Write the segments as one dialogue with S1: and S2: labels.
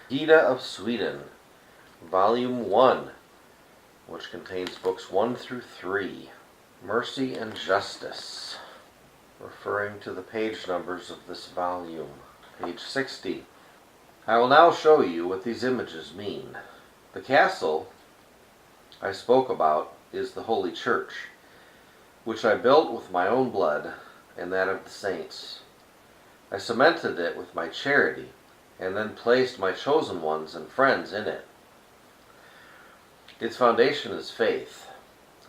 S1: Bridget of Sweden, Volume 1, which contains books 1 through 3. Mercy and Justice, referring to the page numbers of this volume. Page 60. I will now show you what these images mean. The castle I spoke about is the Holy Church, which I built with my own blood and that of the saints. I cemented it with my charity, and then placed my chosen ones and friends in it. Its foundation is faith.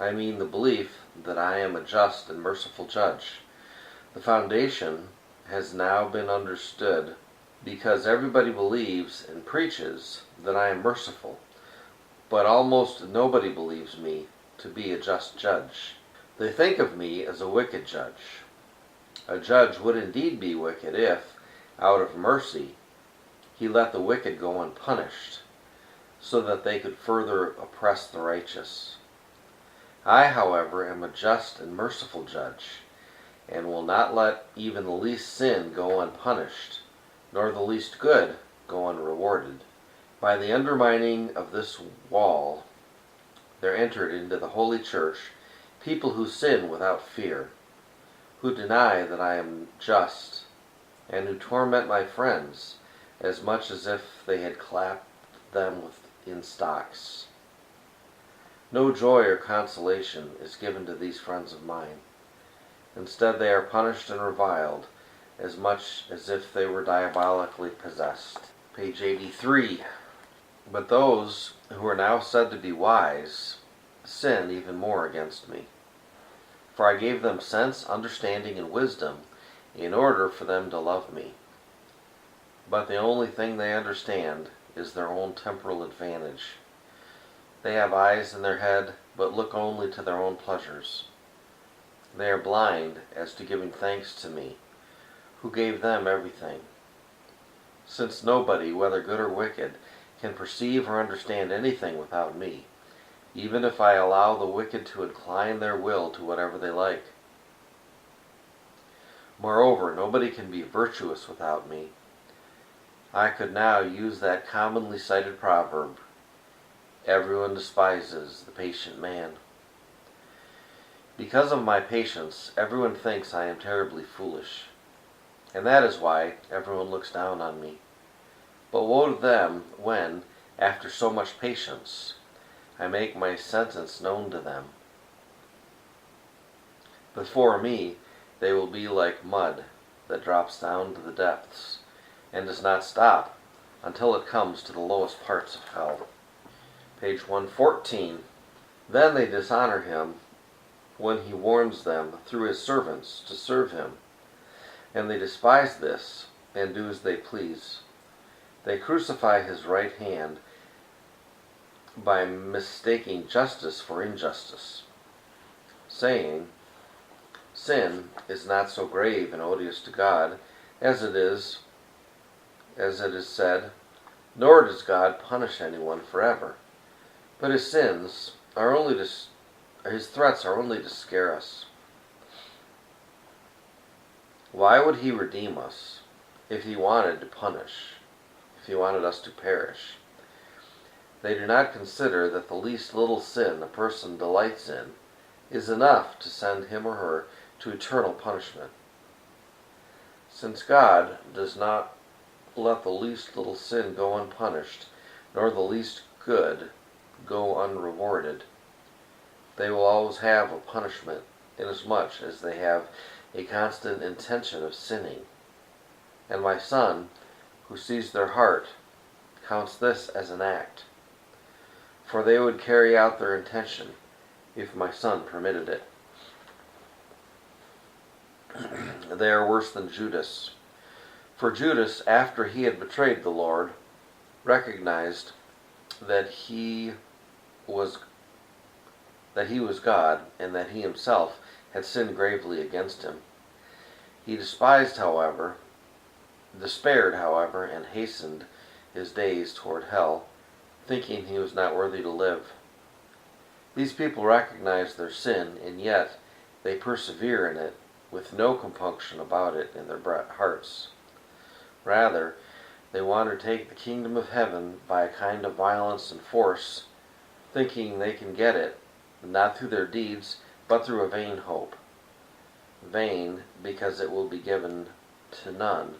S1: I mean the belief that I am a just and merciful judge. The foundation has now been understood because everybody believes and preaches that I am merciful, but almost nobody believes me to be a just judge. They think of me as a wicked judge. A judge would indeed be wicked if, out of mercy, he let the wicked go unpunished, so that they could further oppress the righteous. I, however, am a just and merciful judge, and will not let even the least sin go unpunished, nor the least good go unrewarded. By the undermining of this wall, there entered into the Holy Church people who sin without fear, who deny that I am just, and who torment my friends as much as if they had clapped them in stocks. No joy or consolation is given to these friends of mine. Instead, they are punished and reviled as much as if they were diabolically possessed. Page 83. But those who are now said to be wise sin even more against me. For I gave them sense, understanding, and wisdom in order for them to love me. But the only thing they understand is their own temporal advantage. They have eyes in their head, but look only to their own pleasures. They are blind as to giving thanks to me, who gave them everything. Since nobody, whether good or wicked, can perceive or understand anything without me, even if I allow the wicked to incline their will to whatever they like. Moreover, nobody can be virtuous without me. I could now use that commonly cited proverb, "Everyone despises the patient man." Because of my patience, everyone thinks I am terribly foolish, and that is why everyone looks down on me. But woe to them when, after so much patience, I make my sentence known to them. Before me, they will be like mud that drops down to the depths, and does not stop until it comes to the lowest parts of hell. Page 114. Then they dishonor him when he warns them through his servants to serve him, and they despise this and do as they please. They crucify his right hand by mistaking justice for injustice, saying, "Sin is not so grave and odious to God as it is said, nor does God punish anyone forever. But his threats are only to scare us. Why would he redeem us if he wanted to punish, if he wanted us to perish? They do not consider that the least little sin a person delights in is enough to send him or her to eternal punishment. Since God does not let the least little sin go unpunished, nor the least good go unrewarded, they will always have a punishment, inasmuch as they have a constant intention of sinning. And my Son, who sees their heart, counts this as an act. For they would carry out their intention if my Son permitted it. They are worse than Judas. For Judas, after he had betrayed the Lord, recognized that he was God, and that he himself had sinned gravely against him. He despaired, however, and hastened his days toward hell, thinking he was not worthy to live. These people recognize their sin, and yet they persevere in it with no compunction about it in their hearts. Rather, They want to take the kingdom of heaven by a kind of violence and force, thinking they can get it, not through their deeds, but through a vain hope. Vain, because it will be given to none,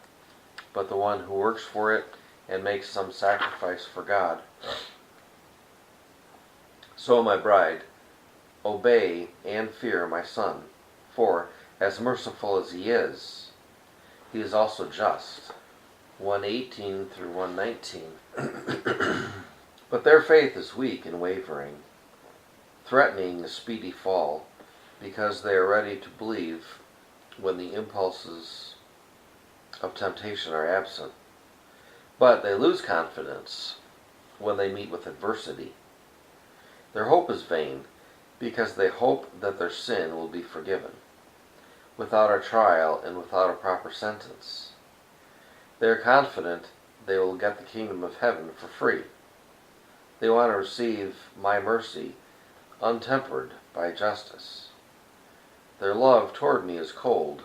S1: but the one who works for it and makes some sacrifice for God. So, my bride, obey and fear my Son, for, as merciful as he is also just. 1:18 through 1:19. But their faith is weak and wavering, threatening a speedy fall, because they are ready to believe when the impulses of temptation are absent. But they lose confidence when they meet with adversity. Their hope is vain, because they hope that their sin will be forgiven, without a trial and without a proper sentence. They are confident they will get the kingdom of heaven for free. They want to receive my mercy, untempered by justice. Their love toward me is cold,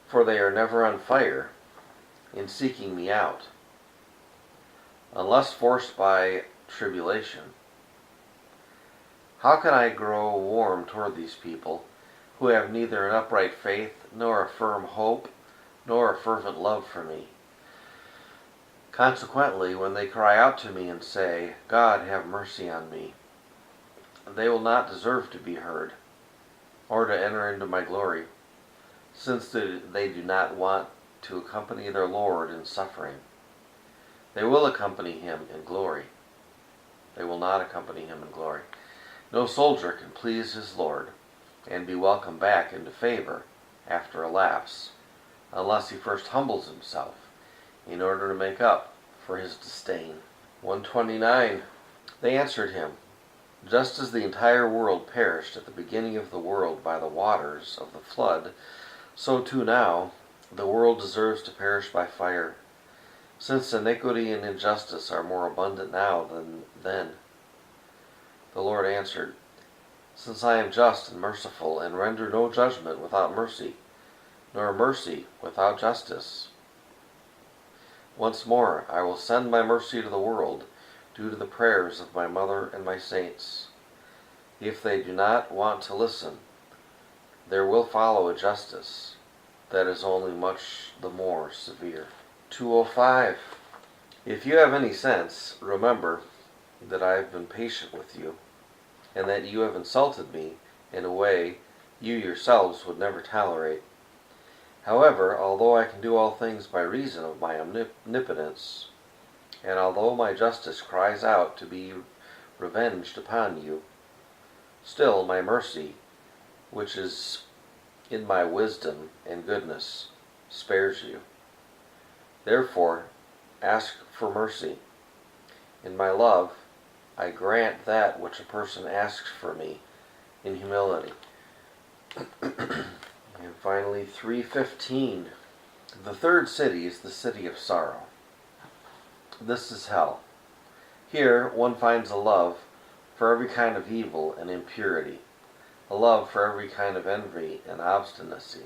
S1: for they are never on fire in seeking me out, unless forced by tribulation. How can I grow warm toward these people, who have neither an upright faith, nor a firm hope, nor a fervent love for me? Consequently, when they cry out to me and say, God, have mercy on me, they will not deserve to be heard, or to enter into my glory, since they do not want to accompany their Lord in suffering. They will accompany him in glory. They will not accompany him in glory. No soldier can please his Lord and be welcomed back into favor after a lapse, unless he first humbles himself in order to make up for his disdain. 129. They answered him, just as the entire world perished at the beginning of the world by the waters of the flood, so too now the world deserves to perish by fire, since iniquity and injustice are more abundant now than then. The Lord answered, since I am just and merciful, and render no judgment without mercy, nor mercy without justice, once more I will send my mercy to the world, due to the prayers of my mother and my saints. If they do not want to listen, there will follow a justice that is only much the more severe. 205. If you have any sense, remember that I have been patient with you, and that you have insulted me in a way you yourselves would never tolerate. However, although I can do all things by reason of my omnipotence, and although my justice cries out to be revenged upon you, still my mercy, which is in my wisdom and goodness, spares you. Therefore, ask for mercy. In my love, I grant that which a person asks for me in humility. And finally, 3:15. The third city is the city of sorrow. This is hell. Here one finds a love for every kind of evil and impurity, a love for every kind of envy and obstinacy.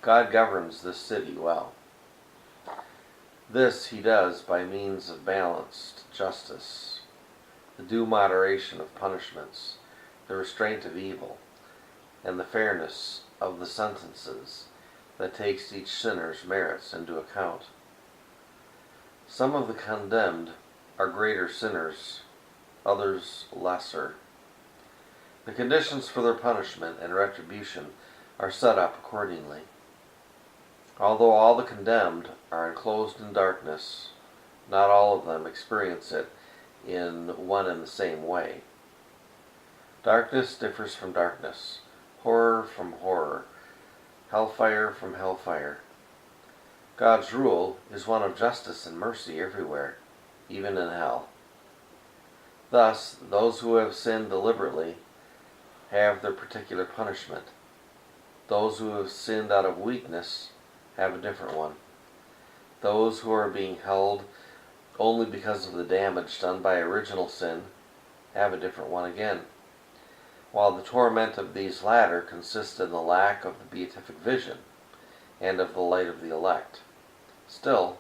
S1: God governs this city well. This he does by means of balanced justice, the due moderation of punishments, the restraint of evil, and the fairness of the sentences that takes each sinner's merits into account. Some of the condemned are greater sinners, others lesser. The conditions for their punishment and retribution are set up accordingly. Although all the condemned are enclosed in darkness, not all of them experience it in one and the same way. Darkness differs from darkness, horror from horror, hellfire from hellfire. God's rule is one of justice and mercy everywhere, even in hell. Thus, those who have sinned deliberately have their particular punishment. Those who have sinned out of weakness have a different one. Those who are being held only because of the damage done by original sin have a different one again. While the torment of these latter consists in the lack of the beatific vision and of the light of the elect. Still,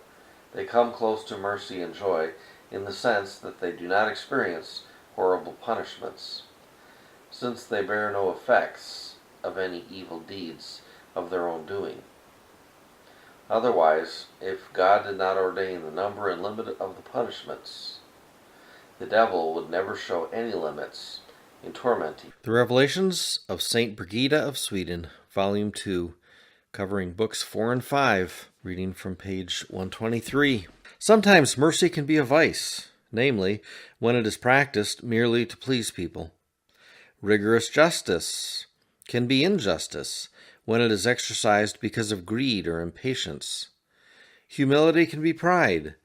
S1: They come close to mercy and joy in the sense that they do not experience horrible punishments, since they bear no effects of any evil deeds of their own doing. Otherwise, if God did not ordain the number and limit of the punishments, the devil would never show any limits in tormenting. The Revelations of St. Brigida of Sweden, Volume 2, covering books 4 and 5, reading from page 123. Sometimes mercy can be a vice, namely, when it is practiced merely to please people. Rigorous justice can be injustice, when it is exercised because of greed or impatience. Humility can be pride,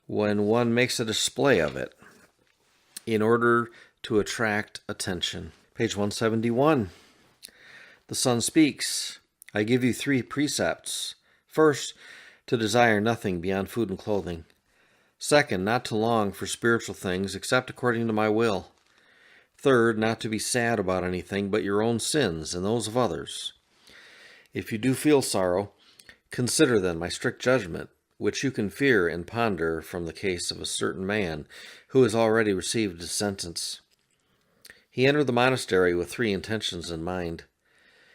S1: when one makes a display of it in order to attract attention. Page 171. The Son speaks, I give you 3 precepts. First, to desire nothing beyond food and clothing. Second, not to long for spiritual things except according to my will. Third, not to be sad about anything but your own sins and those of others. If you do feel sorrow, consider then my strict judgment, which you can fear and ponder from the case of a certain man who has already received his sentence. He entered the monastery with 3 intentions in mind.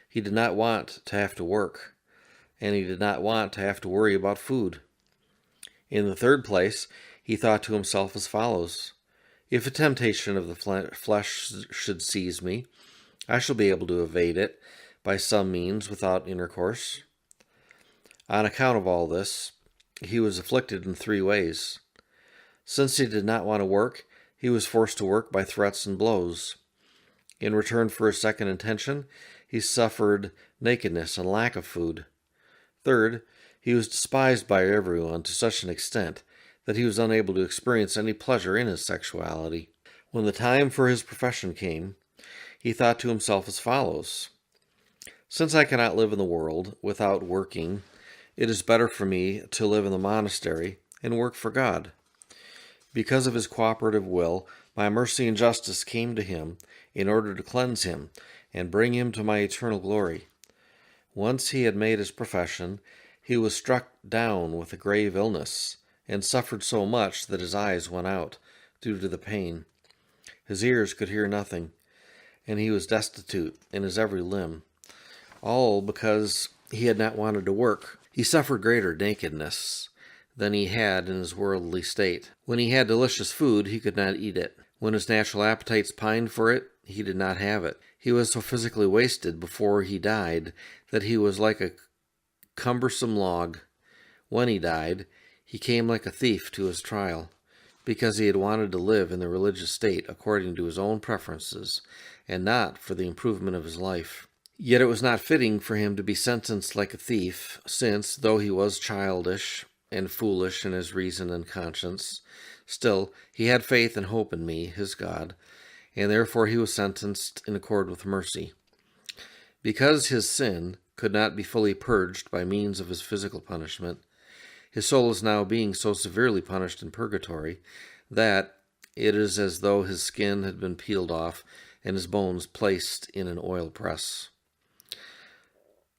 S1: He did not want to have to work, and he did not want to have to worry about food. In the third place, he thought to himself as follows: if a temptation of the flesh should seize me, I shall be able to evade it by some means without intercourse. On account of all this, he was afflicted in 3 ways. Since he did not want to work, he was forced to work by threats and blows. In return for his second intention, he suffered nakedness and lack of food. Third, he was despised by everyone to such an extent that he was unable to experience any pleasure in his sexuality. When the time for his profession came, he thought to himself as follows: since I cannot live in the world without working, it is better for me to live in the monastery and work for God. Because of his cooperative will, my mercy and justice came to him in order to cleanse him and bring him to my eternal glory. Once he had made his profession, he was struck down with a grave illness and suffered so much that his eyes went out due to the pain. His ears could hear nothing, and he was destitute in his every limb, all because he had not wanted to work. He suffered greater nakedness than he had in his worldly state. When he had delicious food, he could not eat it. When his natural appetites pined for it, he did not have it. He was so physically wasted before he died that he was like a cumbersome log. When he died, he came like a thief to his trial, because he had wanted to live in the religious state according to his own preferences, and not for the improvement of his life. Yet it was not fitting for him to be sentenced like a thief, since, though he was childish and foolish in his reason and conscience, still he had faith and hope in me, his God, and therefore he was sentenced in accord with mercy. Because his sin could not be fully purged by means of his physical punishment, his soul is now being so severely punished in purgatory that it is as though his skin had been peeled off and his bones placed in an oil press,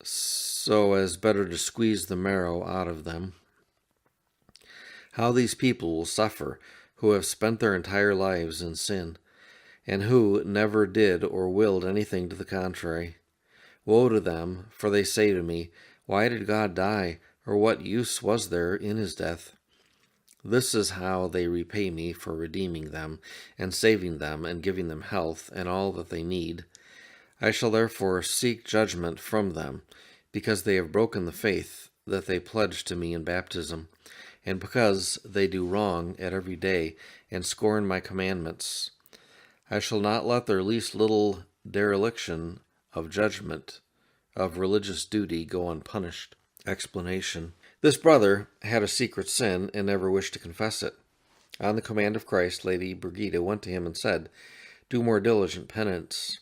S1: so as better to squeeze the marrow out of them. How these people will suffer who have spent their entire lives in sin, and who never did or willed anything to the contrary. Woe to them, for they say to me, why did God die, or what use was there in his death? This is how they repay me for redeeming them, and saving them, and giving them health, and all that they need. I shall therefore seek judgment from them, because they have broken the faith that they pledged to me in baptism, and because they do wrong at every day, and scorn my commandments. I shall not let their least little dereliction of judgment, of religious duty, go unpunished. Explanation. This brother had a secret sin and never wished to confess it. On the command of Christ, Lady Brigida went to him and said, do more diligent penance,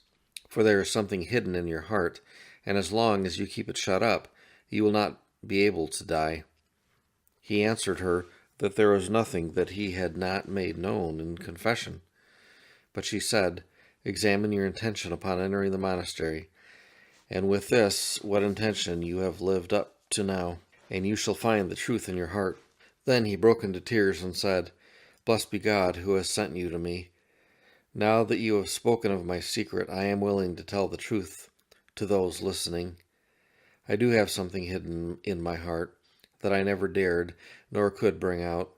S1: for there is something hidden in your heart, and as long as you keep it shut up, you will not be able to die. He answered her that there was nothing that he had not made known in confession. But she said, examine your intention upon entering the monastery, and with this, what intention you have lived up to now, and you shall find the truth in your heart. Then he broke into tears and said, "Blessed be God who has sent you to me. Now that you have spoken of my secret, I am willing to tell the truth to those listening. I do have something hidden in my heart that I never dared nor could bring out.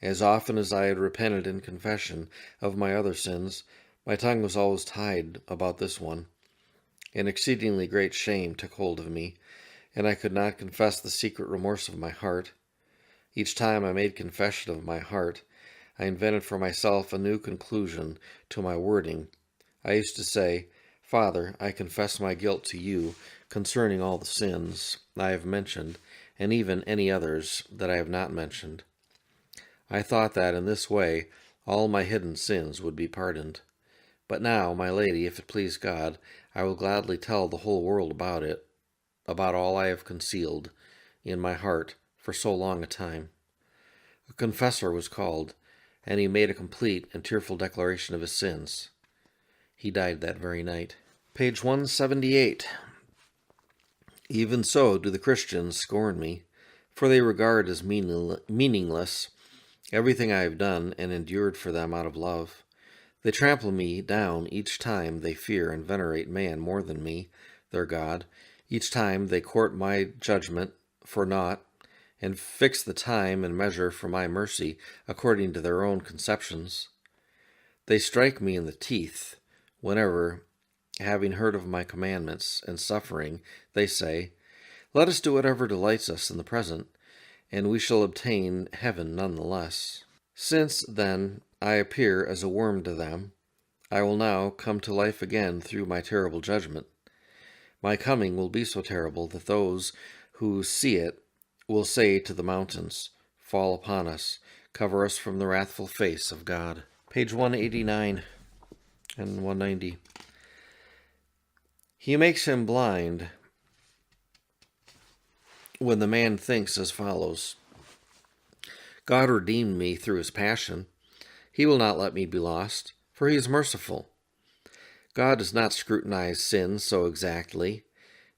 S1: As often as I had repented in confession of my other sins, my tongue was always tied about this one. An exceedingly great shame took hold of me, and I could not confess the secret remorse of my heart. Each time I made confession of my heart, I invented for myself a new conclusion to my wording. I used to say, 'Father, I confess my guilt to you concerning all the sins I have mentioned, and even any others that I have not mentioned.' I thought that in this way all my hidden sins would be pardoned. But now, my lady, if it please God, I will gladly tell the whole world about it, about all I have concealed in my heart for so long a time." A confessor was called, and he made a complete and tearful declaration of his sins. He died that very night. Page 178. Even so do the Christians scorn me, for they regard as meaningless everything I have done and endured for them out of love. They trample me down each time they fear and venerate man more than me, their God. Each time they court my judgment for naught, and fix the time and measure for my mercy according to their own conceptions. They strike me in the teeth whenever, having heard of my commandments and suffering, they say, "Let us do whatever delights us in the present, and we shall obtain heaven none the less." Since, then, I appear as a worm to them, I will now come to life again through my terrible judgment. My coming will be so terrible that those who see it will say to the mountains, "Fall upon us, cover us from the wrathful face of God." Page 189 and 190. He makes him blind when the man thinks as follows: "God redeemed me through his passion. He will not let me be lost, for he is merciful." God does not scrutinize sin so exactly,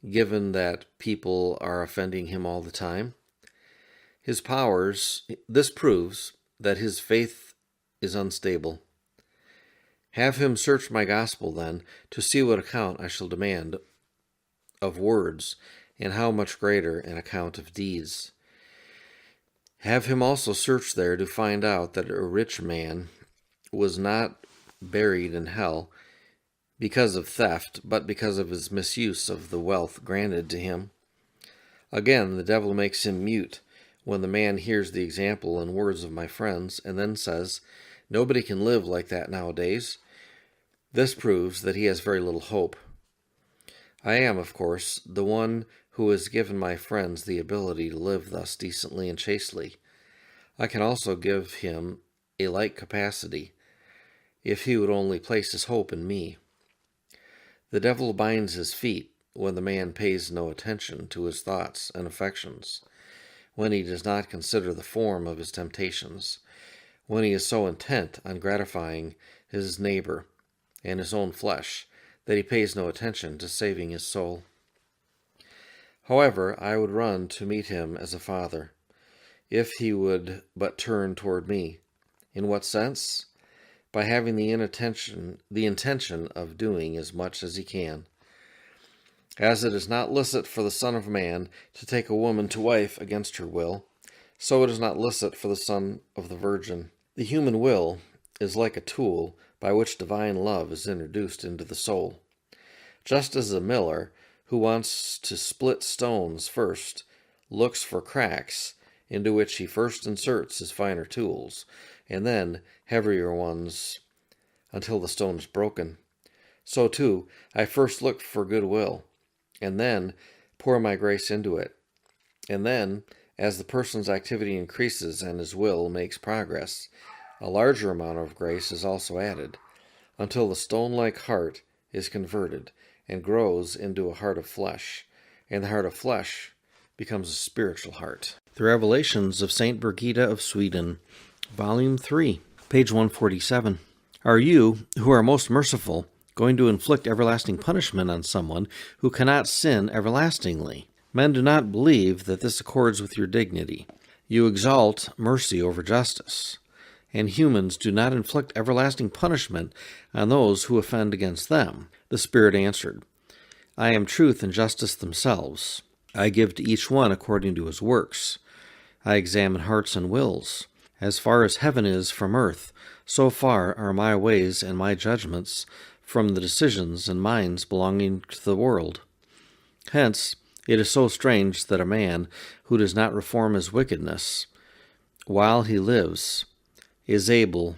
S1: given that people are offending him all the time. This proves that his faith is unstable. Have him search my gospel, then, to see what account I shall demand of words, and how much greater an account of deeds. Have him also search there to find out that a rich man was not buried in hell because of theft, but because of his misuse of the wealth granted to him. Again, the devil makes him mute when the man hears the example and words of my friends, and then says, "Nobody can live like that nowadays." This proves that he has very little hope. I am, of course, the one who has given my friends the ability to live thus decently and chastely. I can also give him a like capacity, if he would only place his hope in me. The devil binds his feet when the man pays no attention to his thoughts and affections, when he does not consider the form of his temptations, when he is so intent on gratifying his neighbor and his own flesh that he pays no attention to saving his soul. However, I would run to meet him as a father, if he would but turn toward me. In what sense? By having the intention of doing as much as he can. As it is not licit for the Son of Man to take a woman to wife against her will, so it is not licit for the Son of the Virgin. The human will is like a tool by which divine love is introduced into the soul. Just as a miller, who wants to split stones first, looks for cracks into which he first inserts his finer tools, and then heavier ones until the stone is broken. So too, I first look for goodwill, and then pour my grace into it. And then, as the person's activity increases and his will makes progress, a larger amount of grace is also added, until the stone-like heart is converted and grows into a heart of flesh, and the heart of flesh becomes a spiritual heart. The Revelations of St. Bridget of Sweden, Volume 3, page 147. Are you, who are most merciful, going to inflict everlasting punishment on someone who cannot sin everlastingly? Men do not believe that this accords with your dignity.
S2: You exalt mercy over justice, and humans do not inflict everlasting punishment on those who offend against them. The Spirit answered, I am truth and justice themselves. I give to each one according to his works. I examine hearts and wills. As far as heaven is from earth, so far are my ways and my judgments from the decisions and minds belonging to the world. Hence, it is so strange that a man who does not reform his wickedness while he lives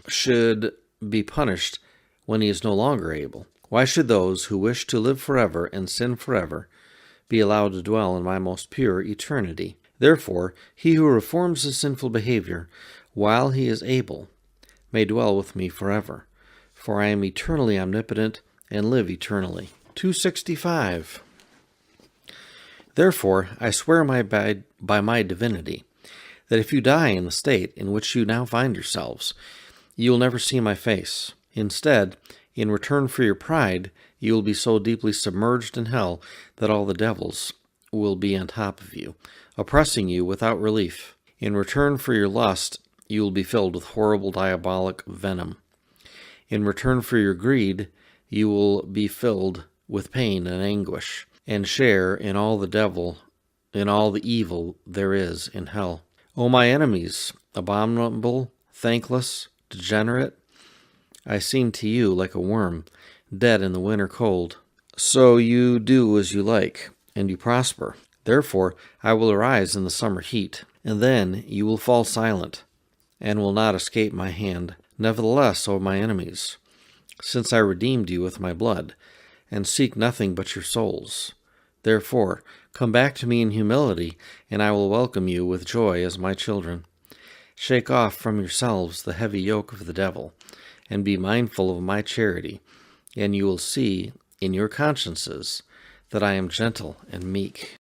S2: should be punished when he is no longer able. Why should those who wish to live forever and sin forever be allowed to dwell in my most pure eternity? Therefore, he who reforms his sinful behavior while he is able may dwell with me forever, for I am eternally omnipotent and live eternally. 265. Therefore, I swear by my divinity, that if you die in the state in which you now find yourselves, you will never see my face. Instead, in return for your pride, you will be so deeply submerged in hell that all the devils will be on top of you, oppressing you without relief. In return for your lust, you will be filled with horrible diabolic venom. In return for your greed, you will be filled with pain and anguish, and share in all the evil there is in hell. O my enemies, abominable, thankless, degenerate, I seem to you like a worm, dead in the winter cold. So you do as you like, and you prosper. Therefore I will arise in the summer heat, and then you will fall silent, and will not escape my hand. Nevertheless, O my enemies, since I redeemed you with my blood, and seek nothing but your souls, therefore come back to me in humility, and I will welcome you with joy as my children. Shake off from yourselves the heavy yoke of the devil, and be mindful of my charity, and you will see in your consciences that I am gentle and meek.